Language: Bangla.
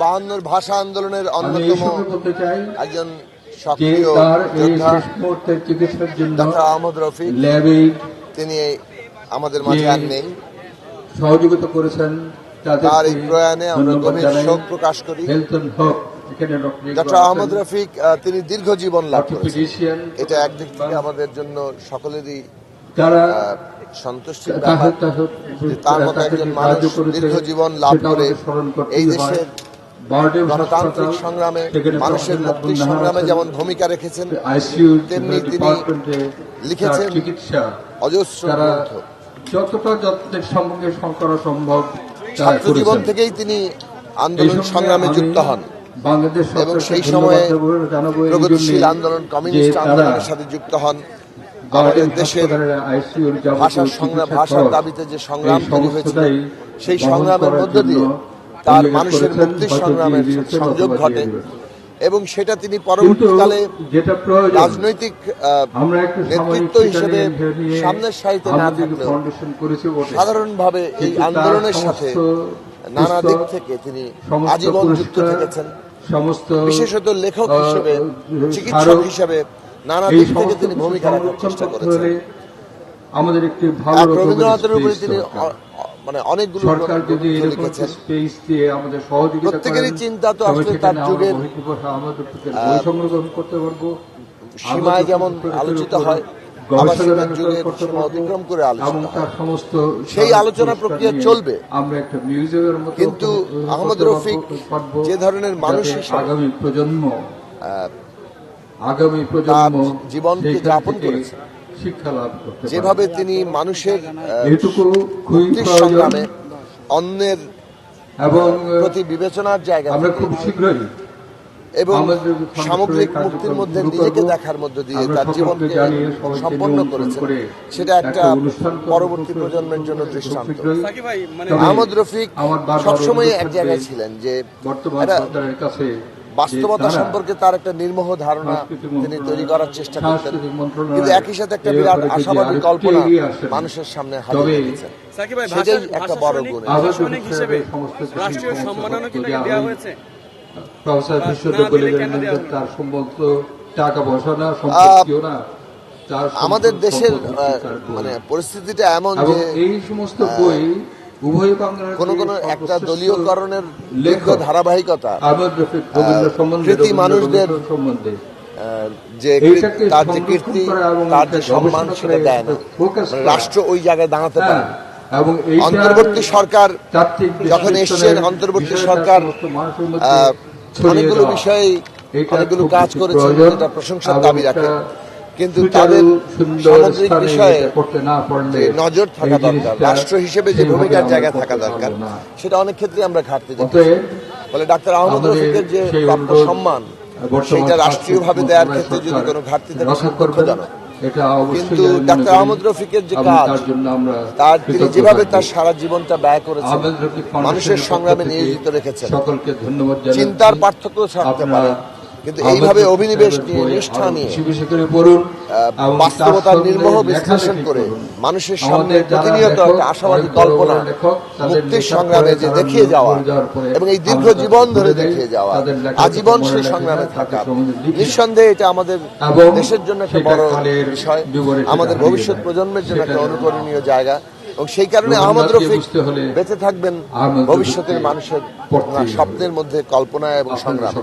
52 ভাষা আন্দোলনের অন্যতম একজন সক্রিয় যোদ্ধা ডক্টর আহমদ রফিক, তিনি আমাদের মাঝে আর নেই। সহযোগিতা করেছেন, তার এই প্রয়াণে আমরা গভীর শোক প্রকাশ করি। ডক্টর আহমদ রফিক তিনি দীর্ঘ জীবন লাভ করেছেন, এটা একদিক থেকে আমাদের জন্য সকলেরই সন্তুষ্টির ব্যাপার। তার মতো একজন মানুষ দীর্ঘ জীবন লাভ করে এই দেশের গণতান্ত্রিক সংগ্রামে, মানুষের মুক্তির সংগ্রামে যেমন ভূমিকা রেখেছেন, তেমনি তিনি লিখেছেন অজস্র গ্রন্থ। যতটা যত্নের সঙ্গে করা সম্ভব ছাত্র জীবন থেকেই তিনি আন্দোলন সংগ্রামে যুক্ত হন এবং সেই সময়ে প্রগতিশীল আন্দোলন, কমিউনিস্ট আন্দোলনের সাথে যুক্ত হন। আমাদের দেশের ভাষার সংগ্রাম, ভাষার দাবিতে যে সংগ্রাম তৈরি হয়েছিল, সেই সংগ্রামের মধ্য দিয়ে তার মানুষের মুক্তির সংগ্রামের সংযোগ ঘটে এবং সেটা তিনি পরবর্তীকালে রাজনৈতিক নেতৃত্ব হিসেবে সামনের সারিতে না থাকলেও সাধারণভাবে এই আন্দোলনের সাথে নানা দিক থেকে তিনি আজীবন যুক্ত থেকেছেন। বিশেষত লেখক হিসেবে, চিকিৎসক হিসেবে নানা দিক থেকে তিনি ভূমিকা রাখার চেষ্টা করেছেন। আমাদের একটি রবীন্দ্রনাথের উপরে তিনি অনেকগুলো লিখেছেন। প্রত্যেকেরই চিন্তা তো আসলে তার যুগের সীমায় যেমন আলোচিত হয়, আবার সেটার যুগের সীমা অতিক্রম করে আলোচনা হয়। সেই আলোচনা প্রক্রিয়া চলবে, কিন্তু আহমদ রফিক যে ধরনের মানুষ হিসেবে আগামী প্রজন্ম জীবনকে যাপন করেছে, শিক্ষা লাভ করতে, যেভাবে তিনি মানুষের মুক্তির সংগ্রামে অন্যের এবং প্রতি বিবেচনার জায়গা আমরা খুব শীঘ্রই এবং সামগ্রিক মুক্তির মধ্যে নিজেকে দেখার মধ্য দিয়ে তার জীবনকে সম্পন্ন করেছেন, সেটা একটা পরবর্তী প্রজন্মের জন্য দৃষ্টান্ত। আহমদ রফিক সবসময় এক জায়গায় ছিলেন যে বাস্তবতা সম্পর্কে তার একটা নির্মোহ ধারণা তিনি তৈরি করার চেষ্টা করতেন, কিন্তু একই সাথে একটা বিরাট আশাবাদী কল্পনা মানুষের সামনে হাজির করেছেন। সেটাই একটা বড় গুণ। প্রফেসর বিশ্ববিদ্যালয় তার সম্বন্ধ টাকা পয়সা না, সম্পত্তিও না, আমাদের দেশের পরিস্থিতিটা এমন যে এই সমস্ত বই কোন কোন একটা দলীয়করণের দীর্ঘ ধারাবাহিকতা কৃতি মানুষদের যে তার যে কীর্তি, তার যে সম্মান, সেটা দেয় না। রাষ্ট্র ওই জায়গায় দাঁড়াতে পারে। অন্তর্বর্তী সরকার যখন এসছেন, অন্তর্বর্তী সরকার অনেকগুলো বিষয়ে অনেকগুলো কাজ করেছেন, যেটা প্রশংসার দাবি রাখে, কিন্তু তাদের সামগ্রিক বিষয়ে নজর থাকা দরকার, রাষ্ট্র হিসেবে যে ভূমিকার জায়গা থাকা দরকার, সেটা অনেক ক্ষেত্রে আমরা ঘাটতি দেখি। ফলে ডাক্তার আহমদ রফিকের যে প্রাপ্য সম্মান, সেইটা রাষ্ট্রীয়ভাবে দেওয়ার ক্ষেত্রে যদি কোনো ঘাটতি থাকে, দুঃখজনক। কিন্তু ডাক্তার আহমদ রফিকের যে কাজ, তার তিনি যেভাবে তার সারা জীবনটা ব্যয় করেছেন, মানুষের সংগ্রামে নিয়োজিত রেখেছেন, চিন্তার পার্থক্য থাকতে পারে, কিন্তু এইভাবে অভিনিবেশ নিয়ে, নিষ্ঠা নিয়ে, বাস্তবতার নির্মোহ বিশ্লেষণ করে মানুষের সামনে প্রতিনিয়ত একটা আশাবাদী কল্পনা, মুক্তির সংগ্রামে যে দেখিয়ে যাওয়া এবং এই দীর্ঘ জীবন ধরে দেখিয়ে যাওয়া, আজীবন সেই সংগ্রামে থাকা, নিঃসন্দেহে এটা আমাদের দেশের জন্য একটা বড় বিষয়, আমাদের ভবিষ্যৎ প্রজন্মের জন্য একটা অনুকরণীয় জায়গা। এবং সেই কারণে আহমদ রফিক বেঁচে থাকবেন ভবিষ্যতের মানুষের স্বপ্নের মধ্যে, কল্পনা এবং সংগ্রাম।